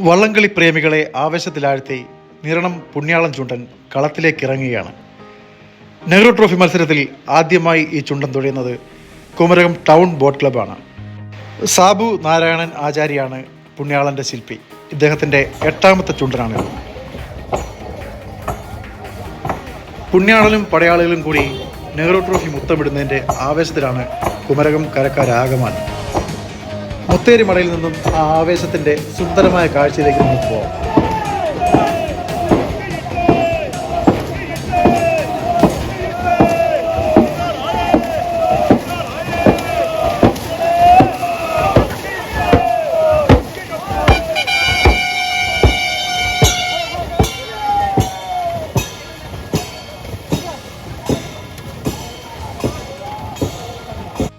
വള്ളംകളി പ്രേമികളെ ആവേശത്തിലാഴ്ത്തി നിരണം പുണ്യാളം ചുണ്ടൻ കളത്തിലേക്ക് ഇറങ്ങുകയാണ്. നെഹ്റു ട്രോഫി മത്സരത്തിൽ ആദ്യമായി ഈ ചുണ്ടൻ തുഴയുന്നത് കുമരകം ടൗൺ ബോട്ട് ക്ലബ്ബാണ്. സാബു നാരായണൻ ആചാര്യാണ് പുണ്യാളൻ്റെ ശില്പി. ഇദ്ദേഹത്തിൻ്റെ 8ാമത്തെ ചുണ്ടനാണ്. പുണ്യാളനും പടയാളികളും കൂടി നെഹ്റു ട്രോഫി മുത്തമിടുന്നതിൻ്റെ ആവേശത്തിലാണ് കുമരകം കരക്കാരാകമാനം. മുത്തേരി മടയിൽ നിന്നും ആ ആവേശത്തിൻ്റെ സുന്ദരമായ കാഴ്ചയിലേക്ക് നമുക്ക് പോകാം.